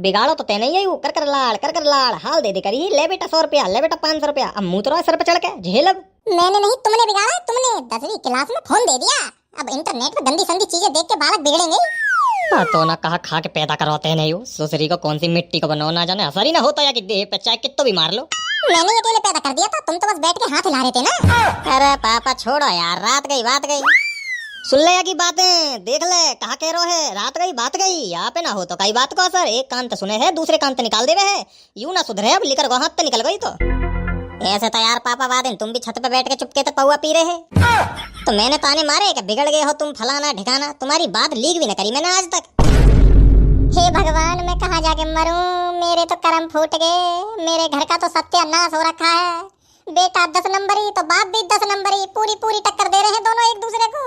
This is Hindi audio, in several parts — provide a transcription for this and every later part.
बिगाड़ो तो तेने ही कर कर लाड़ हाल दे दे करी ले बेटा 100 रुपया ले बेटा 500 रुपया अब मुंह तो सर पे चढ़ के झेल अब। मैंने नहीं तुमने बिगाड़ा, तुमने 10वीं क्लास में फोन दे दिया। अब इंटरनेट पे गंदी संदी चीजें देख के बालक बिगड़ेंगे। तो ना कहा खा के पैदा करवाते नहीं हो सुसरी को कौन सी मिट्टी को बनाओ ना जाने असर ही ना होता या कि देह पे चाहे कितो भी मार लो। मैंने अकेले पैदा कर दिया था, तुम तो बस बैठ के हाथ हिला रहे थे ना। अरे पापा छोड़ो यार, रात गई बात गई। सुन ले की बातें देख ले कहा कह रो है, रात गई बात गई। यहाँ पे ना हो तो कई बात को असर, एक कान तो सुने है दूसरे कान तो निकाल देवे है। यूं ना सुधरे अब लिकर को हाथ तो निकल गई। तो ऐसे तो यार पापा वादिन तुम भी छत पे बैठ के चुपके तो पौआ पी रहे हैं। तो मैंने ताने मारे कि बिगड़ गए हो तुम फलाना ठिकाना, तुम्हारी बात लीक भी न करी मैंने आज तक। हे भगवान मैं कहाँ जाके मरूं, मेरे तो कर्म फूट गए। मेरे घर का तो सत्यानाश हो रखा है। बेटा 10 नंबरी तो बाप भी 10 नंबरी, पूरी पूरी टक्कर दे रहे हैं दोनों एक दूसरे को।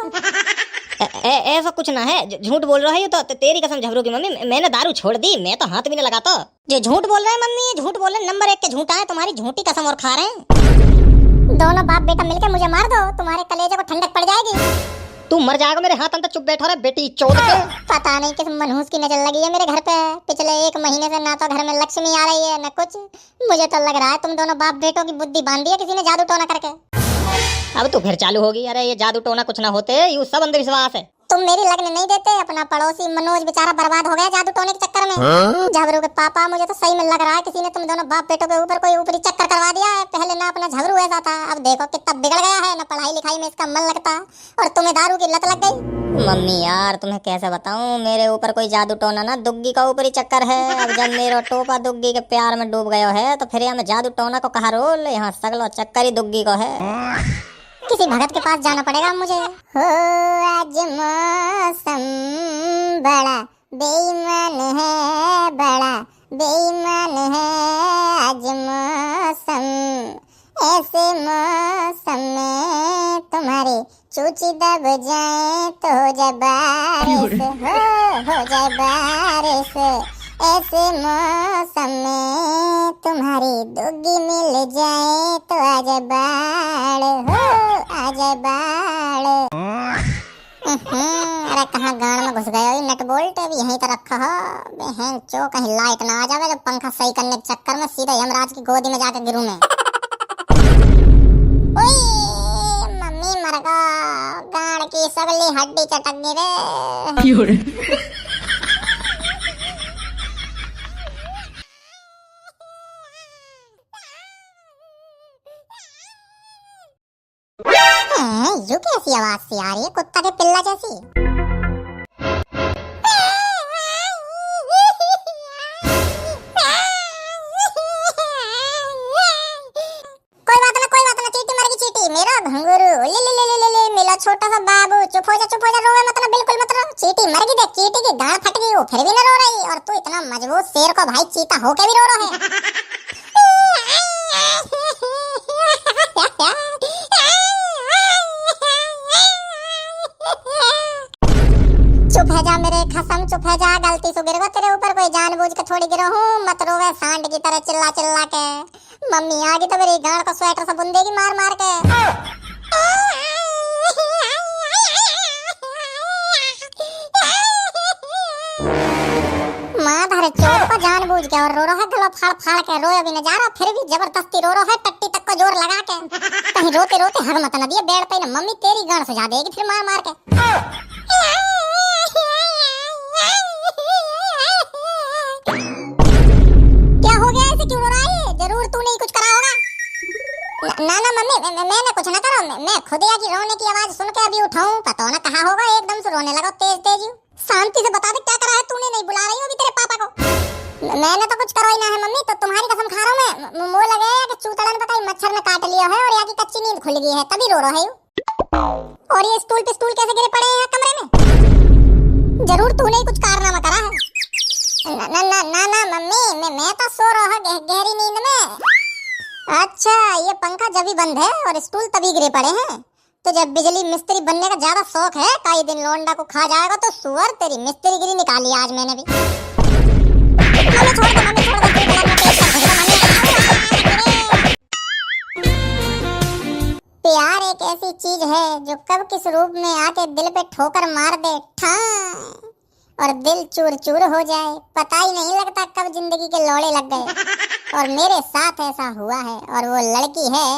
ऐसा कुछ ना है, झूठ बोल रहा है। तो तेरी कसम झबरू की मम्मी, मैंने दारू छोड़ दी, मैं तो हाथ भी नहीं लगाता। जो झूठ बोल रहे हैं मम्मी, झूठ बोल रहे हैं, नंबर 1 के झूठा है, तुम्हारी झूठी कसम और खा रहे हैं। दोनों बाप बेटा मिलकर मुझे मार दो, तुम्हारे कलेजे को ठंडक पड़ जाएगी। तू मर जाएगा मेरे हाथ अंदर, चुप बैठा रहे बेटी चौथ के। पता नहीं किस मनहूस की नजर लगी है मेरे घर पे। पिछले 1 महीने से ना तो घर में लक्ष्मी आ रही है न कुछ। मुझे तो लग रहा है तुम दोनों बाप बेटों की बुद्धि बांध दी है किसी ने जादू टोना करके। अब तो फिर चालू होगी। अरे ये जादू टोना कुछ ना होते, ये सब अंधविश्वास है। तुम मेरी लगने नहीं देते, अपना पड़ोसी मनोज बेचारा बर्बाद हो गया जादू टोने के चक्कर में। झबरू के पापा मुझे तो सही में लग रहा है किसी ने तुम दोनों बाप बेटों के ऊपर कोई ऊपरी चक्कर करवा दिया है। पहले ना अपना झबरू ऐसा था, अब देखो कितना बिगड़ गया है, ना पढ़ाई लिखाई में इसका मन लगता और तुम्हें दारू की लत लग गई। मम्मी यार तुम्हें कैसे बताऊं, मेरे ऊपर कोई जादू टोना ना दुग्गी का ऊपरी चक्कर है। अब जब मेरा टोपा दुग्गी के प्यार में डूब गया है तो फिर यहाँ जादू टोना को कहा रोल, यहाँ सगलो चक्कर ही दुग्गी को है। किसी भगत के पास जाना पड़ेगा मुझे। हो आज मौसम बड़ा बेईमान है, बड़ा बेईमान है आज मौसम। ऐसे मौसम में तुम्हारी चूची दब जाए तो हो जाए बारिश, हो जाए बारिश। ऐसे मौसम में तुम्हारी दुग्गी मिल जाए तो आ जाए बाढ़, हो आ जाए बाढ़। अरे कहाँ गाड़ में घुस गए नट बोल्ट, अभी यहीं तो रखा हो। बहन चो कहीं लाइट ना आ जावे जब पंखा सही करने के चक्कर में सीधे यमराज की गोदी में जाकर गिरूं मैं। ओए मम्मी मर गया, गाड़ की सगली हड्डी चटक गई रे। यू कैसी आवाज सी आ रही है, कुत्ता के पिल्ला जैसी। कोई बात ना चीटी मर गई चीटी, मेरा घंगरू ले ले ले ले ले ले मेरा छोटा सा बाबू। चुप हो जा रोवे मत ना, बिल्कुल मत रो। चीटी मर गई, देख चीटी की गांड फट गई, वो फिर भी ना रो रही। और तू इतना मजबूत शेर को भाई चीता होके भी रो रहा है। चुप है जा मेरे खसम, चुप है जा, गलती से गिर गया तेरे ऊपर, कोई जानबूझ के थोड़ी गिरा हूँ। मत रोवे सांड की तरह चिल्ला चिल्ला के। मम्मी आ गई तो मेरी गांड को स्वेटर से बुन देगी मार मार के। माँ धरे चोट को जानबूझ के और रो रहा है, गला फाड़ फाड़ के रोया भी न जा रहा, फिर भी जबरदस्ती रो रहा है टट्टी तक को जोर लगा के। कहीं रोते रोते हग मत न दिए बेड़ पे न, मम्मी तेरी गांड सजा देगी फिर मार मार के। क्या हो गया, ऐसे क्यों रो रहा है? जरूर तूने ही कुछ करा होगा। ना ना मम्मी मैंने कुछ ना करा, मैं खुद या की रोने की आवाज सुन के अभी उठाऊं, पता ना कहा होगा एकदम से रोने लगा तेज तेज। शांति से बता दे क्या करा है तूने, नहीं बुला रही हो अभी तेरे पापा को। मैंने तो कुछ करा ही ना है मम्मी, तो तुम्हारी कसम खा रहा हूं मैं। मुंह लगे कि चूतड़ा ने पता ही मच्छर में काट लिया है और या की कच्ची नींद खुल गई है तभी रो रहा है। और ये स्टूल पे स्टूल कैसे गिरे पड़े हैं कमरे में? जरूर तूने ही कुछ कारनामा करा है। ना ना ना ना मम्मी मैं तो सो रहा हूं गहरी नींद में। अच्छा ये पंखा जब भी बंद है और स्टूल तभी गिरे पड़े हैं। तो जब बिजली मिस्त्री बनने का ज्यादा शौक है, कई दिन लौंडा को खा जाएगा तो सुअर तेरी मिस्त्रीगिरी निकाली आज मैंने भी। मम्मी छोड़ दो मम्मी छोड़ दो। प्यार एक ऐसी चीज है जो कब किस रूप में आके दिल पे ठोकर मार दे। ठां और दिल चूर चूर हो जाए, पता ही नहीं लगता कब जिंदगी के लौड़े लग गए। और मेरे साथ ऐसा हुआ है, और वो लड़की है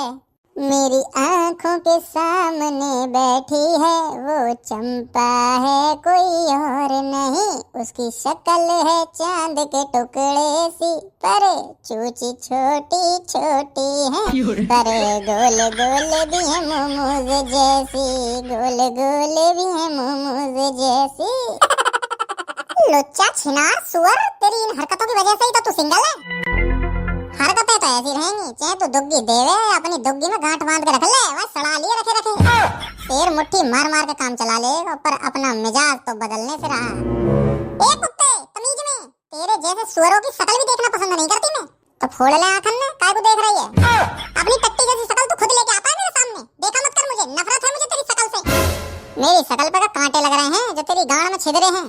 मेरी आंखों के सामने बैठी है, वो चंपा है कोई और नहीं, उसकी शक्ल है चांद के टुकड़े सी, पर चूची छोटी छोटी है, पर गोल गोल भी है मोमोज जैसी, गोल गोल भी है मोमोज जैसी। लुच्चा छिनार सुअर, तेरी इन हरकतों की वजह से ही तो तू सिंगल है। हरकतें तो ऐसी रहेंगी, चाहे तू दुग्गी देवे, अपनी दुग्गी में गांठ बांध के रख ले, वह सड़ा लिए रखे रखे। शेर मुट्ठी मार मार के काम चला लेगा, पर अपना मिजाज तो बदलने से रहा। ए कुत्ते, तमीज में, तेरे जैसे सुअरों की शक्ल भी देखना पसंद नहीं करती मैं, तो फोड़ ले आंखन ने, काय को देख रही है? अपनी टट्टी जैसी शक्ल तू खुद लेके आता है मेरे सामने, देखा मत कर मुझे, नफरत है मुझे तेरी शक्ल से। मेरी शक्ल पे कांटे लग रहे हैं जो तेरी गांड में छिद रहे हैं।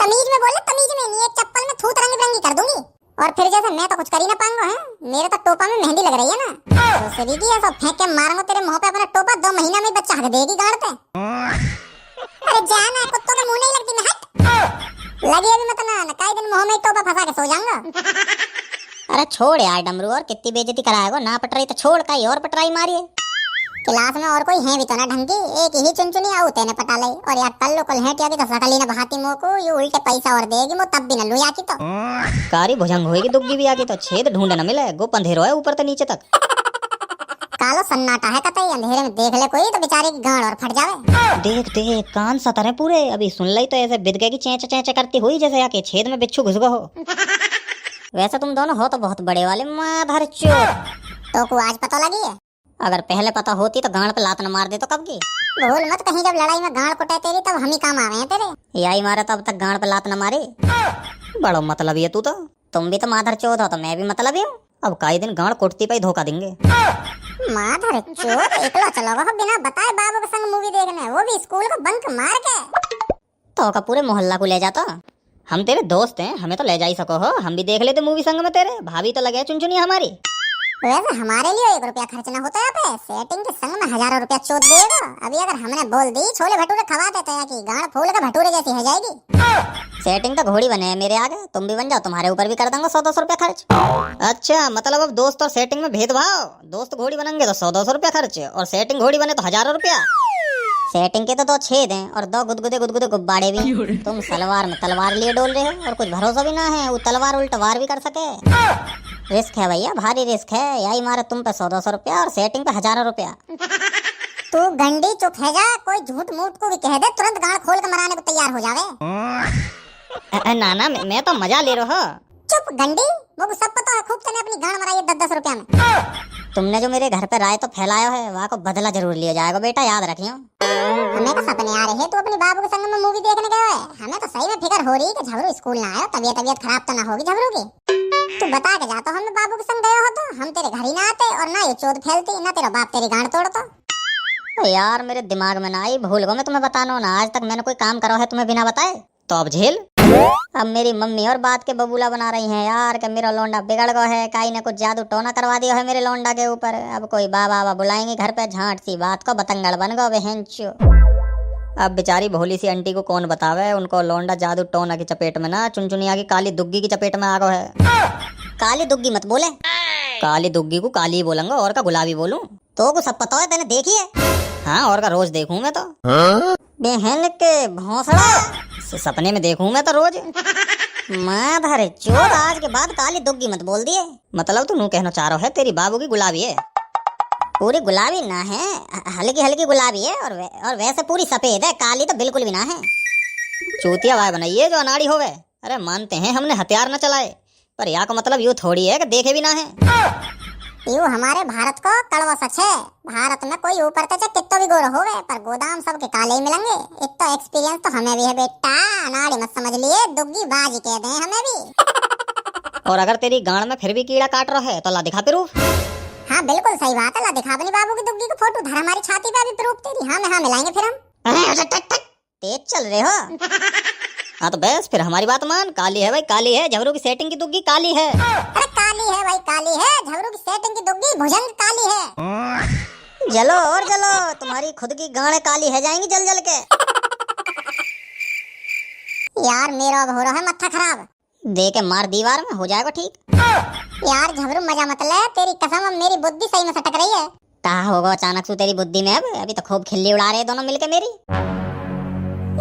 तमीज में बोले, तमीज में, नहीं एक चप्पल में थूत रंग बिरंगी कर दूंगी। और फिर जैसे मैं तो कुछ कर ही ना पाऊंगा, है मेरे तो टोपा में मेहंदी लग रही है ना, दूसरी की ऐसा फेंक के मारूंगा तेरे मुंह पे अपना टोपा, 2 महीना में बच्चा हक देगी गाड़ पे। अरे जाना, कुत्तों के मुंह नहीं लगती मैं, हट लगी अभी मत ना, कई दिन मुंह में टोपा फंसा के सो जाऊंगा। अरे छोड़ यार डमरू, और कितनी बेइज्जती कराएगा, ना पट रही तो छोड़, कहीं और पटराई मारिए। क्लास में और कोई है भी तो ना ढंग की, एक ही चुनचुनी आऊ तेने पटा ली, और या कल कल है क्या कि तो सकली ना बहाती मुंह को, ये उल्टे पैसा और देगी मो, तब भी न लुया की तो कारी भुजंग होएगी दुग्गी भी आगे तो छेद ढूंढे न मिले, गो अंधेरो है ऊपर से नीचे तक। कालो सन्नाटा है कतई, अंधेरे में देख ले कोई तो बेचारे की गांड और फट जावे। देख देख कान सतर है पूरे, अभी सुन ली तो ऐसे बिदके की चेंच चेंच करती हुई जैसे आके छेद में बिच्छू घुस गो हो। वैसे तुम दोनों हो तो बहुत बड़े वाले माधर चोर। तो को आज पता लगी है? अगर पहले पता होती तो गांड पे लात न मार दे तो कब की। भूल मत कहीं जब लड़ाई में गांड कुटे तेरी, तब हम ही काम आवे हैं तेरे। यही मारे तो अब तक गांड पे लात न मारी। बड़ो मतलब ये तू तो, तुम भी तो माधर चोद हो तो मैं भी मतलब हूँ, अब कई दिन गांड कुटती पे धोखा देंगे। माधर चोद एकलो चलोगा बिना बताए बाबू के संग मूवी देखने, वो भी स्कूल को बंक मार के। तो का पूरे मोहल्ला को ले जाता, हम तेरे दोस्त हैं, हमें तो ले जा ही सको हो, हम भी देख लेते मूवी संग में तेरे, भाभी तो लगे चुनचुनी हमारी। वैसे हमारे लिए 1 रुपया खर्च ना होता है पे, सेटिंग के संग में हजारों रुपया चोद देगा। अभी अगर हमने बोल दी छोले भटूरे खवा देते हैं कि गांड फूल के भटूरे जैसी है जाएगी। सेटिंग तो घोड़ी बने है मेरे आगे, तुम भी बन जाओ, तुम्हारे ऊपर भी कर दूंगा 100-200 रुपया खर्च। अच्छा मतलब अब दोस्त और सेटिंग में भेदभाव, दोस्त घोड़ी बनेंगे तो 100-200 रुपया खर्च, और सेटिंग घोड़ी बने तो हजारों रुपया। सेटिंग के तो 2 छेद हैं और 2 गुदगुदे गुदगुदे गुब्बारे भी। तुम सलवार में तलवार लिए डोल रहे हो और कुछ भरोसा भी ना है वो तलवार उल्टा वार भी कर सके। रिस्क है भैया, भारी रिस्क है, यही मारे तुम पे 100-200 रुपया और सेटिंग पे हजारों रुपया। तू गंडी चुप है जा, कोई झूठ मूठ को भी कह दे तुरंत गांड खोल के मराने को तैयार हो जावे। ना मैं तो मजा ले रहा हूँ। चुप गंडी, मुझे सब पता है, खूब तने अपनी गांड मराई 10-10 रुपया में। तुमने जो मेरे घर पे राय तो फैलाया है वहाँ को बदला जरूर लिया जाएगा बेटा, याद रखियो। हमें तो सपने आ रहे हैं तू अपने बाबू के संग में मूवी देखने गए है, हमें तो सही में फिक्र हो रही है कि झबरू स्कूल ना आए, तबीयत खराब तो ना होगी झबरू की। तू बता के जाता हम बाबू के संग गए हो तो हम तेरे घर ही ना आते, और ना ये चोद फैलती, ना तेरा बाप तेरी गांड तोड़ता। तो यार मेरे दिमाग में ना आई, भूल गो मैं तुम्हें बताना ना, आज तक मैंने कोई काम करा है तुम्हें बिना बताए, तो अब झेल। अब मेरी मम्मी और बात के बबूला बना रही हैं यार कि मेरा लौंडा बिगड़ गया है, काई ने कुछ जादू टोना करवा दिया है मेरे लौंडा के ऊपर, अब कोई बाबा बुलाएंगे घर पे, झांट सी बात को बतंगड़ बन गो बहनचो। अब बेचारी भोली सी आंटी को कौन बतावे, उनको लौंडा जादू टोना की चपेट में ना चुनचुनिया की काली दुग्गी की चपेट में आ गो है। काली दुग्गी मत बोले, काली दुग्गी को काली ही बोलूंगा, और का गुलाबी बोलूं? तो को सब पता है, तेने देखी है? हाँ और का रोज देखूं मैं तो। बहन के भौंसड़ा सपने में देखूं मैं तो रोज। माधर चोर, आज के बाद काली दुग्गी मत बोल दिए, मतलब तू नू कहना चाह रहा है तेरी बाबू की गुलाबी है? पूरी गुलाबी ना है, हल्की हल्की गुलाबी है, और वैसे पूरी सफेद है, काली तो बिल्कुल भी ना है। चूतिया भाई बनाइए जो अनाड़ी होवे। अरे मानते हैं हमने हथियार न चलाए, पर यहाँ का मतलब यूँ थोड़ी है कि देखे भी ना है। यूँ हमारे भारत को कड़वा सच है, भारत में कोई ऊपर तक कितो भी गोर होवे पर गोदाम सबके काले ही मिलेंगे। इतना एक्सपीरियंस तो हमें भी है बेटा, अनाड़ी मत समझ लिए, दुग्गी बाजी कह दे हमें भी। और अगर तेरी गांड में फिर भी कीड़ा काट रहा है तो ला दिखा प्रूफ। हाँ बिल्कुल सही बात है, ला दिखा अपनी बाबू की दुग्गी को फोटो, धर हमारी छाती पे भी प्रूफ तेरी। हाँ में हाँ मिलाएंगे फिर हम। तेज चल रहे हो? हाँ तो बस फिर हमारी बात मान, काली है भाई काली है, झबरू की सेटिंग की दुग्गी काली है। अरे काली है भाई काली है, झबरू की सेटिंग की दुग्गी भुजंग काली है। जलो और जलो, तुम्हारी खुद की गांड काली है जाएंगी जल जल के। यार मेरा अब हो रहा है मत्था खराब। दे के मार दीवार में, हो जाएगा ठीक। यार झबरू मजा मत ले, तेरी कसम अब मेरी बुद्धि सही में सटक रही है। कहा होगा अचानक से तेरी बुद्धि में? अब अभी तो खूब खिल्ली उड़ा रहे हैं दोनों मिलके मेरी।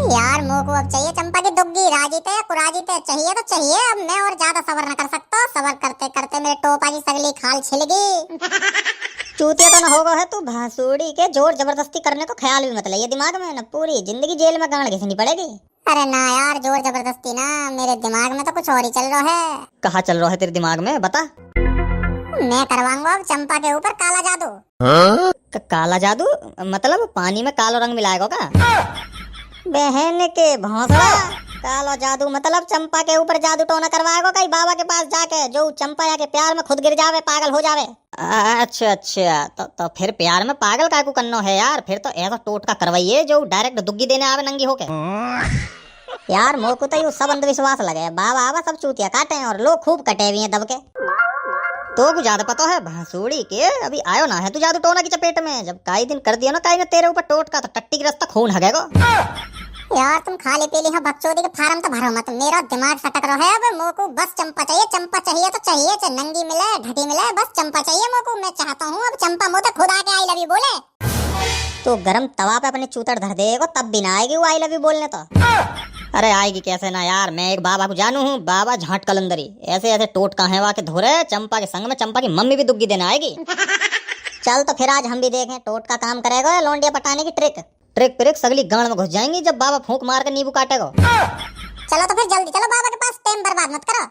यार मोह को अब चाहिए चंपा की दुग्गी, राजीते कुराजीते चाहिए तो चाहिए। अब मैं और ज्यादा सबर न कर सकता, सबर करते करते मेरे टोपा की सगली खाल छिल गई। चूतिया तो न होगा है तू, भांसुड़ी के जोर जबरदस्ती करने को ख्याल भी मत ले दिमाग में, न पूरी जिंदगी जेल में गांड घिसनी पड़ेगी। अरे ना यार, जोर जबरदस्ती ना, मेरे दिमाग में तो कुछ और ही चल रहा है। कहाँ चल रहा है तेरे दिमाग में, बता। मैं करवाऊंगा अब चंपा के ऊपर काला जादू। काला जादू मतलब पानी में कालो रंग मिलाएगा का? बहन के भौंसला, कालो जादू मतलब चंपा के ऊपर जादू टोना करवाएगा कहीं बाबा के पास जाके, जो चंपा या के प्यार में खुद गिर जावे, पागल हो जावे। अच्छा अच्छा, तो फिर प्यार में पागल काकू करनो है यार? फिर तो ऐसा टोटका करवाइए जो डायरेक्ट दुग्गी देने आवे नंगी होके। यार मोको तो सब अंधविश्वास लगे, बाबा आवा सब चूतिया काटे हैं और लोग खूब कटे भी हैं दब के। तो कुछ ज्यादा पता है भांसुड़ी के, अभी आयो ना है तू जादू टोना की चपेट में। जब कई दिन कर दिया ना कई ने तेरे ऊपर टोटका, तो टट्टी की रास्ता खून हगेगा। यार तुम खाली पीली हाँ बकचोदी के फार्म तो भरो मत, मेरा दिमाग सटक रहा है। अब मोको बस चंपा चाहिए, चंपा चाहिए तो चाहिए, चाहे नंगी मिले ढटी मिले, बस चंपा चाहिए मोको। मैं चाहता हूँ अब चंपा मोते खुद आके आई लव यू बोले। तो गरम तवा पे अपने चूतर धर देगा तब भी ना आएगी वो आई लव यू बोलने तो। अरे आएगी कैसे ना यार, मैं एक बाबा को जानू हूँ, बाबा झाट कलंदरी। ऐसे ऐसे टोटका है वहाँ के धोरे, चंपा के संग में चंपा की मम्मी भी दुग्गी देने आएगी। चल तो फिर आज हम भी देखें टोटका काम करेगा लौंडिया पटाने की ट्रिक। ट्रिक प्रिक सगली गांड में घुस जाएंगी जब बाबा फूंक मार के नींबू काटेगा। चलो तो फिर जल्दी चलो, बाबा के पास टाइम बर्बाद मत करो।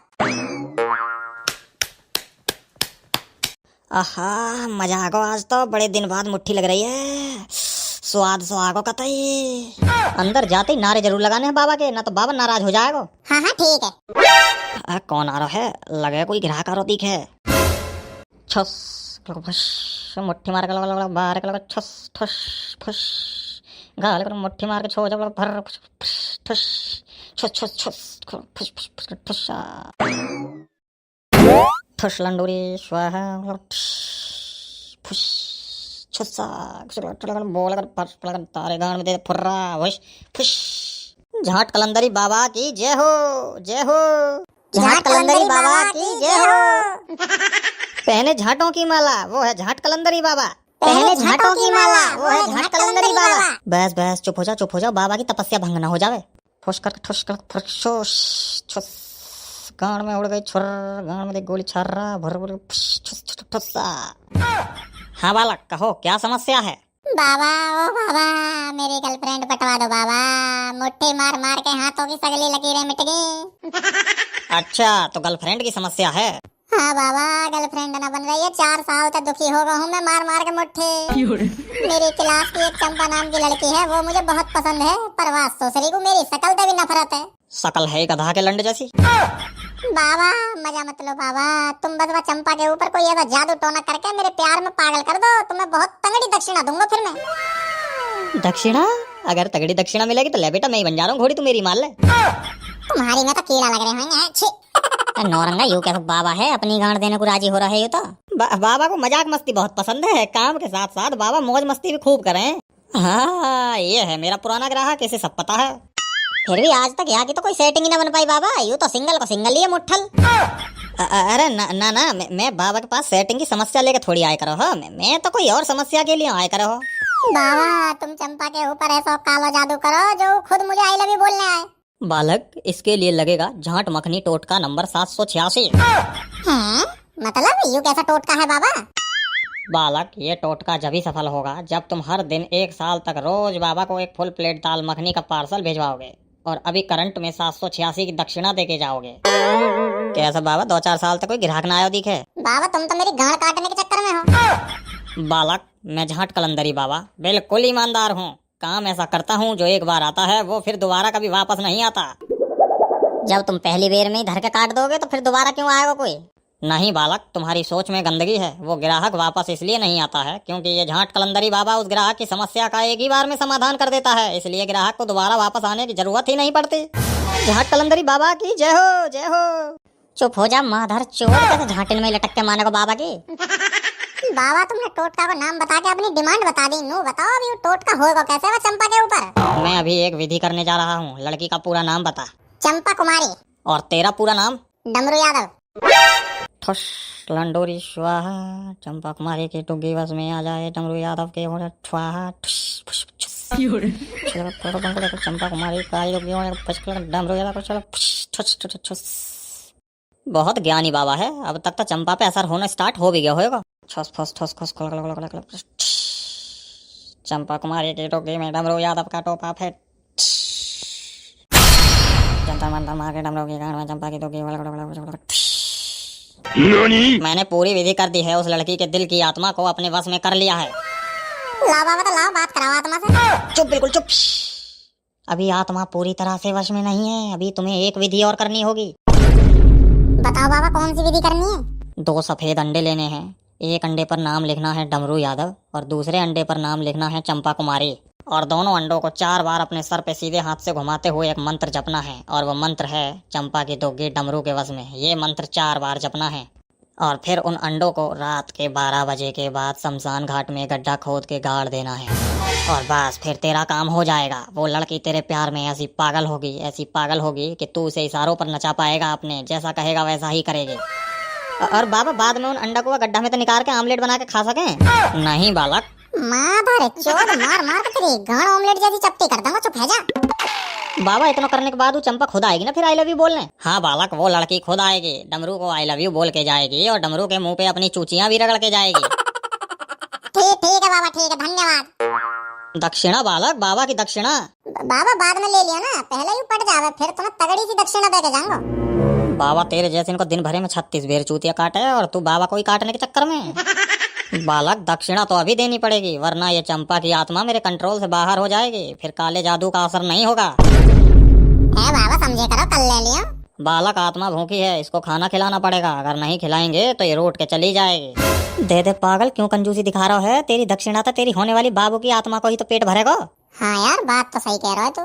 आहा मजा आगो, आज तो बड़े दिन बाद मुट्ठी लग रही है, स्वाद सुहागो कतई। अंदर जाते ही नारे जरूर लगाने हैं बाबा के, ना तो बाबा नाराज हो जाएगा। हाँ हाँ ठीक है। कौन आ रहा है? लगे कोई ग्राहक आ रही है। छस मुट्ठी मार के लगा बाहर के लगा, छस ठस फुस गाल कर मुट्ठी मार के छो जब भर ठस छस छस छस फुस फुस ठस ठस लंडोरी स्वाहा फुस छुस्सा बोल कर फस पलगन तारे गान में दे फुर्रा वश फुस। झाट कलंदरी बाबा की जय हो, जय हो। झाट कलंदरी बाबा की जय हो। पहने झाटों की माला वो है झाट कलंदरी बाबा, पहने झाटों की माला वो है झाट कलंदरी बाबा। बस बस चुप हो जा, चुप हो जा, बाबा की तपस्या भंग ना हो जावे। फुस कर ठुस कर फुस छुस गान में उड़ गई छुर, गान में गोली छर्रा भर भर ठुस्सा। हाँ बालक कहो क्या समस्या है? बाबा ओ बाबा, मेरी गर्लफ्रेंड पटवा दो बाबा, मुट्ठी मार मार के हाथों की सगली लकीरें मिट गई। अच्छा तो गर्लफ्रेंड की समस्या है? हाँ बाबा, गर्लफ्रेंड ना बन रही है, 4 साल तक दुखी हो गया हूँ मैं मार मार के मुट्ठी। मेरी क्लास की एक चंपा नाम की लड़की है, वो मुझे बहुत पसंद है, पर वाह सोसरी को मेरी शकल से भी नफरत है। शकल है गधा के लंड जैसी। बाबा मजा मत लो बाबा, तुम बस चंपा के ऊपर कोई ऐसा जादू टोना करके मेरे प्यार में पागल कर दो, तुम्हें बहुत तगड़ी दक्षिणा दूंगा फिर मैं। दक्षिणा? अगर तगड़ी दक्षिणा मिलेगी तो ले बेटा मैं ही बन जा रहा हूँ घोड़ी, तू मेरी मान ले। तुम्हारी में तो कीड़ा लग रहे होंगे। नौरंगा यू कैसा बाबा है अपनी गांड देने को राजी हो रहा है ये तो। बाबा को मजाक मस्ती बहुत पसंद है, काम के साथ साथ बाबा मौज मस्ती भी खूब करें। हाँ ये है मेरा पुराना ग्राहक, इसे सब पता है। फिर भी आज तक यहाँ की तो कोई सेटिंग ही ना बन पाई बाबा, यू तो सिंगल को सिंगल ही है मुट्ठल। अरे ना ना ना, मैं बाबा के पास सेटिंग की समस्या लेके थोड़ी आया करो हो, मैं तो कोई और समस्या के लिए आया करो हो। बाबा तुम चंपा के ऊपर ऐसा काला जादू करो जो खुद मुझे आई लव यू बोलने आए। बालक इसके लिए लगेगा झाट मखनी टोटका नंबर 786। मतलब यू कैसा टोटका है बाबा? बालक ये टोटका जब ही सफल होगा जब तुम हर दिन 1 साल तक रोज बाबा को एक फुल प्लेट दाल मखनी का पार्सल भिजवाओगे और अभी करंट में 786 की दक्षिणा देके जाओगे। कैसा बाबा 2-4 साल तक कोई ग्राहक ना आयो दिखे? बाबा तुम तो मेरी गांड काटने के चक्कर में हो। बालक मैं झाट कलंदरी बाबा बिल्कुल ईमानदार हूँ, काम ऐसा करता हूँ जो एक बार आता है वो फिर दोबारा कभी वापस नहीं आता। जब तुम पहली बेर में ही धर के काट दोगे तो फिर दोबारा क्यों आएगा कोई? नहीं बालक तुम्हारी सोच में गंदगी है, वो ग्राहक वापस इसलिए नहीं आता है क्योंकि ये झाट कलंदरी बाबा उस ग्राहक की समस्या का एक ही बार में समाधान कर देता है, इसलिए ग्राहक को दोबारा वापस आने की जरूरत ही नहीं पड़ती। झाट कलंदरी बाबा की जय हो, जय हो। चुप हो जा माधर चोर, कैसे झाटिन में लटक के माने को बाबा की। बाबा तुमने टोटका को नाम बता के अपनी डिमांड बता दी, नो बताओ अभी टोटका होगा कैसे वो चंपा के ऊपर? मैं अभी एक विधि करने जा रहा हूँ, लड़की का पूरा नाम बता। चंपा कुमारी। और तेरा पूरा नाम? डमरू यादव। ठुस लंडोरी स्वाहा, चंपा कुमारी की टुग्गी बस में आ जाए, डमरू यादव के हो स्वाहा। चंपा कुमारी का डमरू यादव को बहुत ज्ञानी बाबा है। अब तक तो चंपा पे असर होना स्टार्ट हो भी गया होगा। ठस ठस ठस ठस चंपा कुमारी की टोकरी में डमरू यादव का टोपा फेंक। जंतर मंतर मार के डमरू की गांड में चंपा की टोकरी। मैंने पूरी विधि कर दी है, उस लड़की के दिल की आत्मा को अपने वश में कर लिया है। लाओ बाबा, तो लाओ, बात कराओ आत्मा से। चुप, बिल्कुल चुप। अभी आत्मा पूरी तरह से वश में नहीं है, अभी तुम्हें एक विधि और करनी होगी। बताओ बाबा, कौन सी विधि करनी है? 2 सफेद अंडे लेने हैं। एक अंडे पर नाम लिखना है डमरू यादव और दूसरे अंडे पर नाम लिखना है चंपा कुमारी। और दोनों अंडों को 4 बार अपने सर पे सीधे हाथ से घुमाते हुए एक मंत्र जपना है, और वो मंत्र है चंपा की दोगी डमरू के वश में। ये मंत्र 4 बार जपना है और फिर उन अंडों को रात के 12 बजे के बाद शमशान घाट में गड्ढा खोद के गाड़ देना है। और बस फिर तेरा काम हो जाएगा। वो लड़की तेरे प्यार में ऐसी पागल होगी कि तू उसे इशारों पर नचा पाएगा, अपने जैसा कहेगा वैसा ही करेगी। और बाबा, बाद में उन अंडा को गड्ढा में तो निकाल के आमलेट बना के खा सकें? नहीं बालक। माधर चोद, मार मार के तेरी गांड ऑमलेट जैसी चपटी कर दूंगा, चुप है जा। बाबा, इतना करने के बाद वो चंपा खुद आएगी ना फिर आई लव यू बोलने? हाँ बालक, वो लड़की खुद आएगी, डमरू को आई लव यू बोल के जाएगी और डमरू के मुंह पे अपनी चूचियां भी रगड़ के जाएगी। ठीक है बाबा, ठीक है, धन्यवाद। दक्षिणा बालक, बाबा की दक्षिणा। बाबा बाद में ले लिया ना, पहले ही पट जावे, फिर तुम्हें तगड़ी सी दक्षिणा दे के जाऊंगा। बाबा तेरे जैसे इनको दिन भरे में 36 बेर चूतिया काटे और तू बाबा को ही काटने के चक्कर में। बालक, दक्षिणा तो अभी देनी पड़ेगी, वरना ये चंपा की आत्मा मेरे कंट्रोल से बाहर हो जाएगी, फिर काले जादू का असर नहीं होगा। बाबा समझे करो, कल ले लियो। बालक, आत्मा भूखी है, इसको खाना खिलाना पड़ेगा, अगर नहीं खिलाएंगे तो ये रोट के चली जाएगी। दे दे पागल, क्यों कंजूसी दिखा रहा है? तेरी दक्षिणा तो तेरी होने वाली बाबू की आत्मा को ही तो पेट भरेगा। हाँ यार, बात तो सही कह रहा है तू।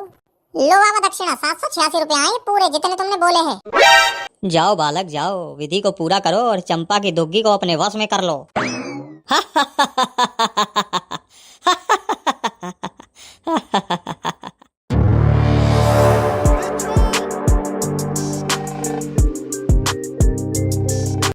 लो बाबा दक्षिणा, 786 रुपए आए पूरे, जितने तुमने बोले हैं। जाओ बालक जाओ, विधि को पूरा करो और चंपा की दुग्गी को अपने वश में कर लो।